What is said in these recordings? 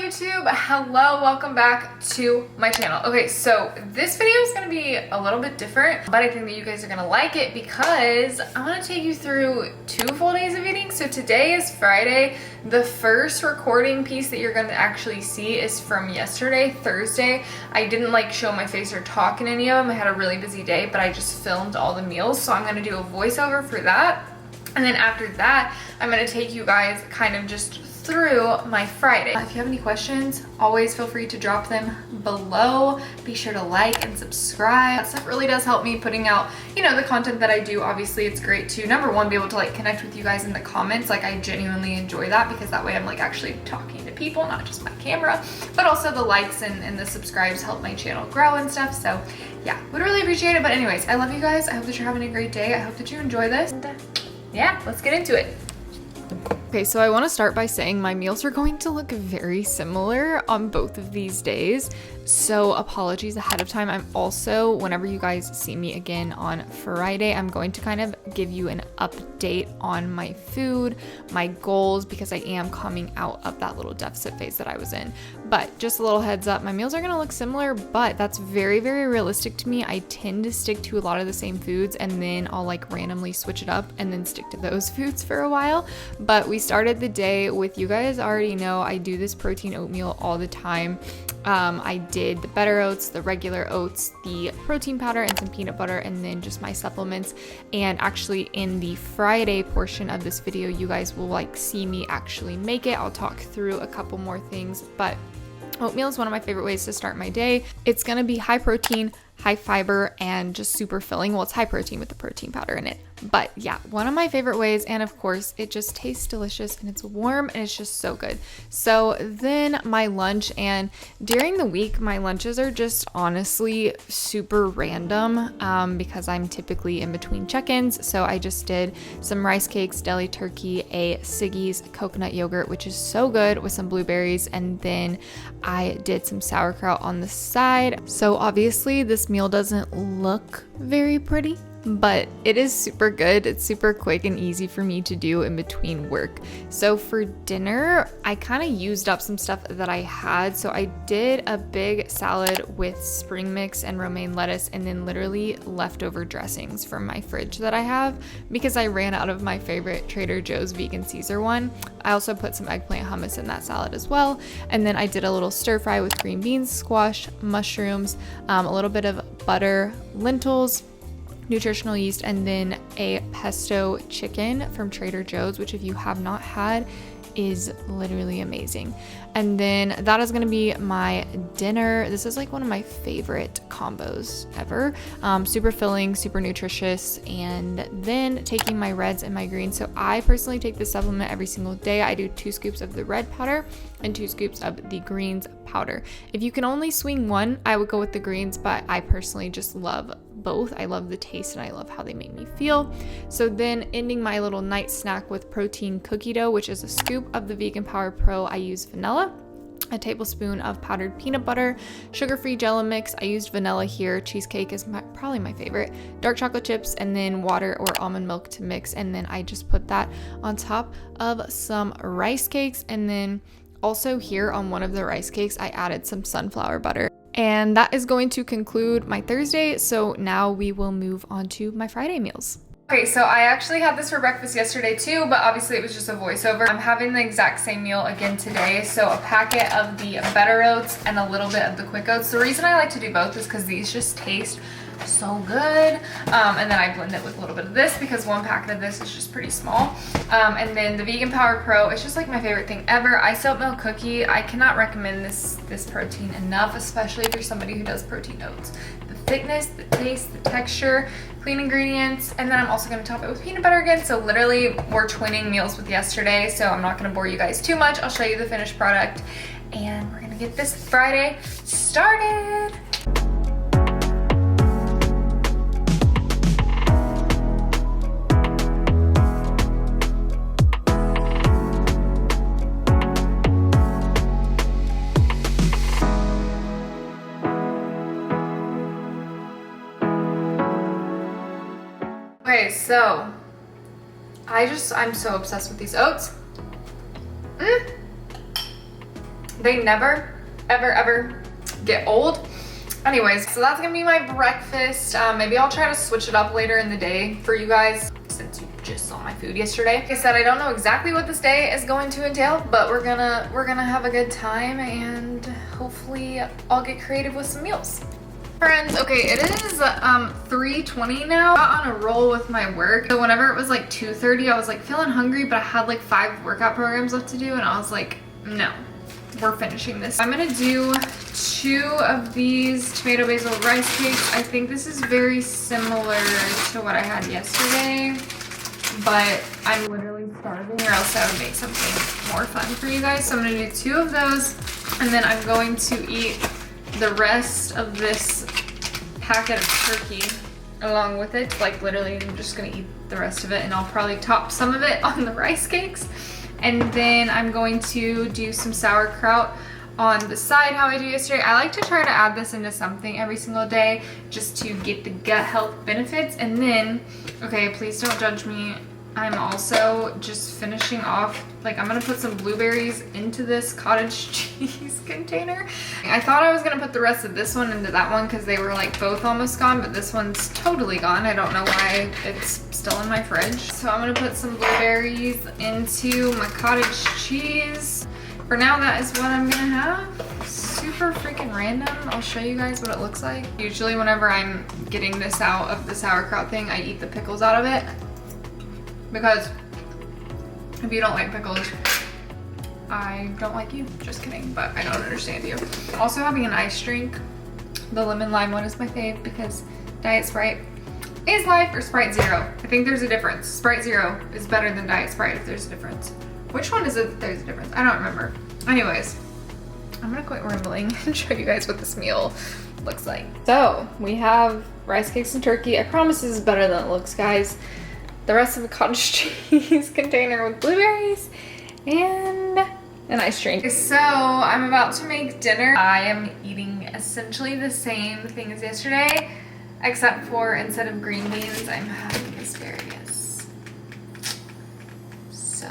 YouTube. Hello, welcome back to my channel. Okay, so this video is gonna be a little bit different, but I think that you guys are gonna like it because I'm gonna take you through 2 full days of eating. So today is Friday. The first recording piece that you're gonna actually see is from yesterday, Thursday. I didn't like show my face or talk in any of them. I had a really busy day, but I just filmed all the meals. So I'm gonna do a voiceover for that. And then after that, I'm gonna take you guys kind of just through my Friday. If you have any questions, always feel free to drop them below. Be sure to like and subscribe. That stuff really does help me putting out, you know, the content that I do. Obviously, it's great to, number one, be able to like connect with you guys in the comments. Like, I genuinely enjoy that because that way I'm like actually talking to people, not just my camera. But also the likes and the subscribes help my channel grow and stuff. So yeah, would really appreciate it. But anyways, I love you guys. I hope that you're having a great day. I hope that you enjoy this. And yeah, let's get into it. Okay, so I want to start by saying my meals are going to look very similar on both of these days. So apologies ahead of time. I'm also, whenever you guys see me again on Friday, I'm going to kind of give you an update on my food, my goals, because I am coming out of that little deficit phase that I was in. But just a little heads up, my meals are going to look similar, but that's very, very realistic to me. I tend to stick to a lot of the same foods and then I'll like randomly switch it up and then stick to those foods for a while. But we started the day with, you guys already know, I do this protein oatmeal all the time. I did the better oats, the regular oats, the protein powder, and some peanut butter, and then just my supplements. And actually in the Friday portion of this video, you guys will like see me actually make it. I'll talk through a couple more things, but oatmeal is one of my favorite ways to start my day. It's gonna be high protein, high fiber, and just super filling. Well, it's high protein with the protein powder in it. But yeah, one of my favorite ways, and of course it just tastes delicious and it's warm and it's just so good. So then my lunch, and during the week my lunches are just honestly super random because I'm typically in between check-ins. So I just did some rice cakes, deli turkey, a Siggy's coconut yogurt, which is so good, with some blueberries, and then I did some sauerkraut on the side. So obviously this meal doesn't look very pretty, but it is super good. It's super quick and easy for me to do in between work. So for dinner, I kind of used up some stuff that I had. So I did a big salad with spring mix and romaine lettuce, and then literally leftover dressings from my fridge that I have because I ran out of my favorite Trader Joe's vegan Caesar one. I also put some eggplant hummus in that salad as well. And then I did a little stir fry with green beans, squash, mushrooms, a little bit of butter, lentils, nutritional yeast, and then a pesto chicken from Trader Joe's, which if you have not had is literally amazing. And then that is going to be my dinner. This is like one of my favorite combos ever. Super filling, super nutritious. And then taking my reds and my greens. So I personally take this supplement every single day. I do 2 scoops of the red powder and 2 scoops of the greens powder. If you can only swing one, I would go with the greens, but I personally just love both. I love the taste and I love how they make me feel. So then ending my little night snack with protein cookie dough, which is a scoop of the Vegan Power Pro. I use vanilla, a tablespoon of powdered peanut butter, sugar-free Jello mix. I used vanilla here. Cheesecake is probably my favorite. Dark chocolate chips, and then water or almond milk to mix. And then I just put that on top of some rice cakes. And then also here on one of the rice cakes, I added some sunflower butter. And that is going to conclude my Thursday. So now we will move on to my Friday meals. Okay, so I actually had this for breakfast yesterday too, but obviously it was just a voiceover. I'm having the exact same meal again today. So a packet of the better oats and a little bit of the quick oats. The reason I like to do both is because these just taste so good. And then I blend it with a little bit of this because one packet of this is just pretty small. And then the Vegan Power Pro, it's just like my favorite thing ever. Iced oatmeal cookie. I cannot recommend this protein enough, especially if you're somebody who does protein oats. The thickness, the taste, the texture, clean ingredients, and then I'm also going to top it with peanut butter again. So literally we're twinning meals with yesterday, so I'm not going to bore you guys too much. I'll show you the finished product and we're going to get this Friday started. Okay, so I'm so obsessed with these oats. They never, ever, ever get old. Anyways, so that's gonna be my breakfast. Maybe I'll try to switch it up later in the day for you guys since you just saw my food yesterday. Like I said, I don't know exactly what this day is going to entail, but we're gonna have a good time and hopefully I'll get creative with some meals. Friends, okay, it is 3:20 now. I got on a roll with my work. So whenever it was like 2:30, I was like feeling hungry, but I had like 5 workout programs left to do and I was like, no, we're finishing this. I'm gonna do 2 of these tomato basil rice cakes. I think this is very similar to what I had yesterday, but I'm literally starving or else I would make something more fun for you guys. So I'm gonna do 2 of those and then I'm going to eat the rest of this packet of turkey along with it. Like literally I'm just gonna eat the rest of it and I'll probably top some of it on the rice cakes. And then I'm going to do some sauerkraut on the side how I do yesterday. I like to try to add this into something every single day just to get the gut health benefits. And then, okay, please don't judge me, I'm also just finishing off, like I'm gonna put some blueberries into this cottage cheese container. I thought I was gonna put the rest of this one into that one because they were like both almost gone, but this one's totally gone. I don't know why it's still in my fridge. So I'm gonna put some blueberries into my cottage cheese. For now, that is what I'm gonna have. Super freaking random. I'll show you guys what it looks like. Usually whenever I'm getting this out of the sauerkraut thing, I eat the pickles out of it. Because if you don't like pickles, I don't like you. Just kidding, but I don't understand you. Also having an ice drink. The lemon lime one is my fave because Diet Sprite is life or Sprite Zero. I think there's a difference. Sprite Zero is better than Diet Sprite if there's a difference. Which one is it that there's a difference? I don't remember. Anyways, I'm gonna quit rambling and show you guys what this meal looks like. So we have rice cakes and turkey. I promise this is better than it looks, guys. The rest of a cottage cheese container with blueberries and an ice drink. So I'm about to make dinner. I am eating essentially the same thing as yesterday, except for instead of green beans, I'm having asparagus. So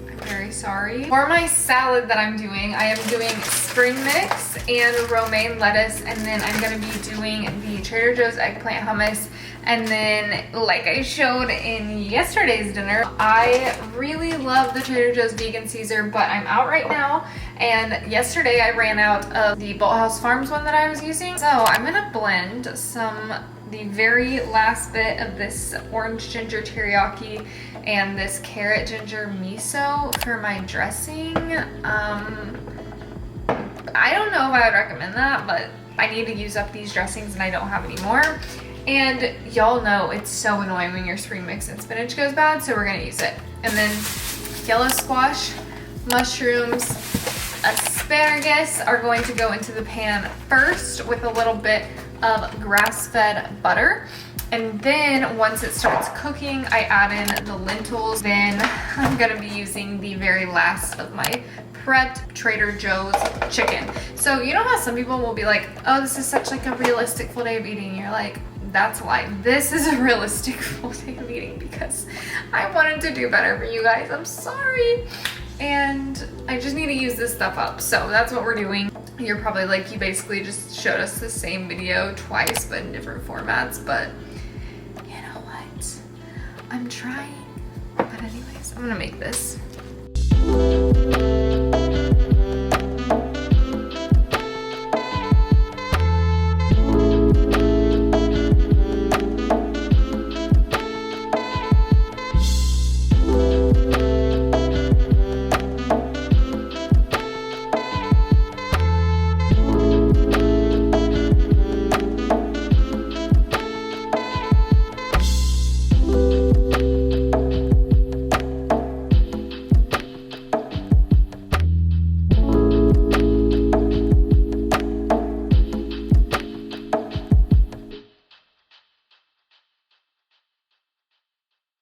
I'm very sorry. For my salad that I'm doing, I am doing spring mix and romaine lettuce, and then I'm gonna be doing the Trader Joe's eggplant hummus. And then, like I showed in yesterday's dinner, I really love the Trader Joe's vegan Caesar, but I'm out right now. And yesterday I ran out of the Bolthouse Farms one that I was using. So I'm gonna blend the very last bit of this orange ginger teriyaki and this carrot ginger miso for my dressing. I don't know if I would recommend that, but I need to use up these dressings and I don't have any more. And y'all know it's so annoying when your spring mix and spinach goes bad, so we're gonna use it. And then yellow squash, mushrooms, asparagus are going to go into the pan first with a little bit of grass-fed butter. And then once it starts cooking, I add in the lentils. Then I'm gonna be using the very last of my prepped Trader Joe's chicken. So you know how some people will be like, oh, this is such like a realistic full day of eating. You're like, that's why this is a realistic full day of eating, because I wanted to do better for you guys. I'm sorry. And I just need to use this stuff up. So that's what we're doing. You're probably like, you basically just showed us the same video twice, but in different formats. But you know what? I'm trying. But anyways, I'm gonna make this.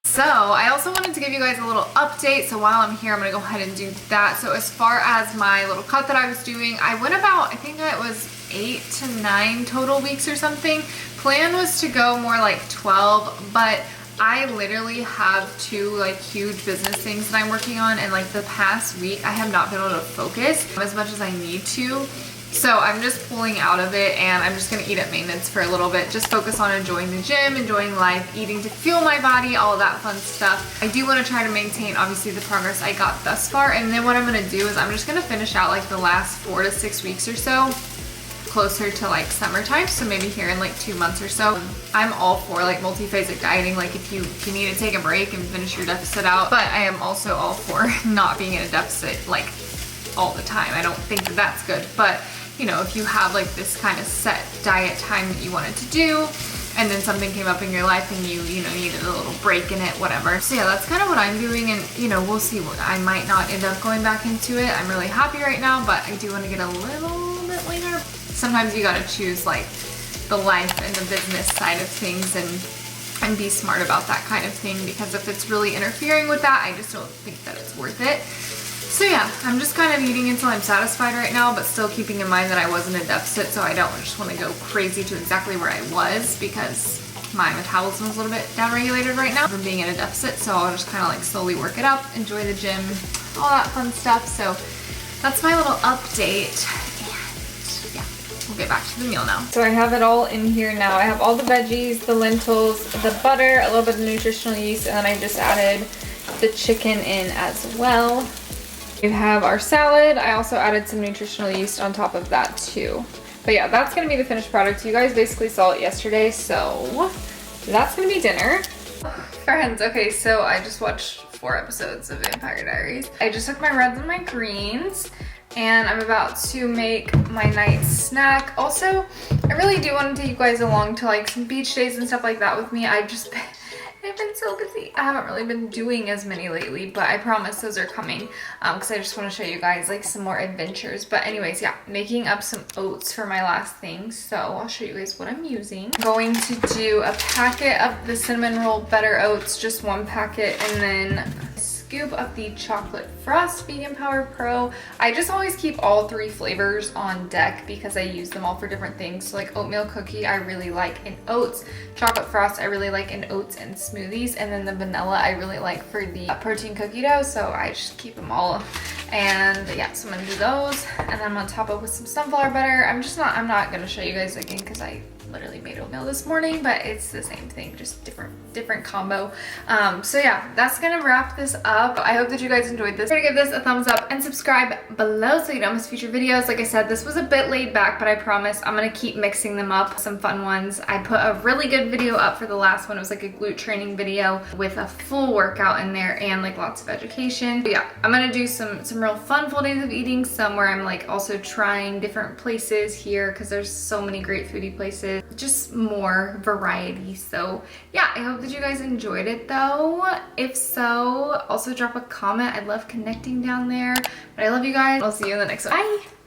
So I also wanted to give you guys a little update. So while I'm here, I'm gonna go ahead and do that. So as far as my little cut that I was doing, I went about, I think it was 8 to 9 total weeks or something. Plan was to go more like 12, but I literally have two like huge business things that I'm working on, and like the past week I have not been able to focus as much as I need to. So I'm just pulling out of it, and I'm just gonna eat at maintenance for a little bit. Just focus on enjoying the gym, enjoying life, eating to fuel my body, all of that fun stuff. I do wanna try to maintain obviously the progress I got thus far, and then what I'm gonna do is I'm just gonna finish out like the last 4 to 6 weeks or so, closer to like summertime, so maybe here in like 2 months or so. I'm all for like multi-phasic dieting, like if you need to take a break and finish your deficit out, but I am also all for not being in a deficit like all the time. I don't think that that's good, but you know, if you have like this kind of set diet time that you wanted to do, and then something came up in your life and you know, needed a little break in it, whatever. So yeah, that's kind of what I'm doing, and you know, we'll see. I might not end up going back into it. I'm really happy right now, but I do want to get a little bit later. Sometimes you gotta choose like the life and the business side of things and be smart about that kind of thing, because if it's really interfering with that, I just don't think that it's worth it. So yeah, I'm just kind of eating until I'm satisfied right now, but still keeping in mind that I was in a deficit, so I don't just want to go crazy to exactly where I was, because my metabolism is a little bit downregulated right now from being in a deficit. So I'll just kind of like slowly work it up, enjoy the gym, all that fun stuff. So that's my little update, and yeah, we'll get back to the meal now. So I have it all in here now. I have all the veggies, the lentils, the butter, a little bit of nutritional yeast, and then I just added the chicken in as well. We have our salad. I also added some nutritional yeast on top of that too. But yeah, that's gonna be the finished product. You guys basically saw it yesterday, so that's gonna be dinner. Friends, okay, so I just watched 4 episodes of Vampire Diaries. I just took my reds and my greens, and I'm about to make my night snack. Also, I really do want to take you guys along to like some beach days and stuff like that with me. I've been so busy. I haven't really been doing as many lately, but I promise those are coming, because I just want to show you guys like some more adventures. But anyways, yeah, making up some oats for my last thing, so I'll show you guys what I'm using. I'm going to do a packet of the cinnamon roll better oats, just 1 packet, and then a scoop of the chocolate frost vegan power pro. I just always keep all 3 flavors on deck because I use them all for different things. So like oatmeal cookie I really like in oats, chocolate frost I really like in oats and smoothies, and then the vanilla I really like for the protein cookie dough, so I just keep them all. And yeah, so I'm gonna do those, and then I'm gonna top up with some sunflower butter. I'm not gonna show you guys again because I literally made oatmeal this morning, but it's the same thing, just different combo. So yeah, that's gonna wrap this up. I hope that you guys enjoyed this. Give this a thumbs up and subscribe below so you don't miss future videos. Like I said, this was a bit laid back, but I promise I'm gonna keep mixing them up, some fun ones. I put a really good video up for the last one. It was like a glute training video with a full workout in there and like lots of education. But yeah, I'm gonna do some real fun full days of eating, some where I'm like also trying different places here because there's so many great foodie places, just more variety. So yeah, I hope that you guys enjoyed it though. If so, also drop a comment. I love connecting down there. But I love you guys. I'll see you in the next one. Bye.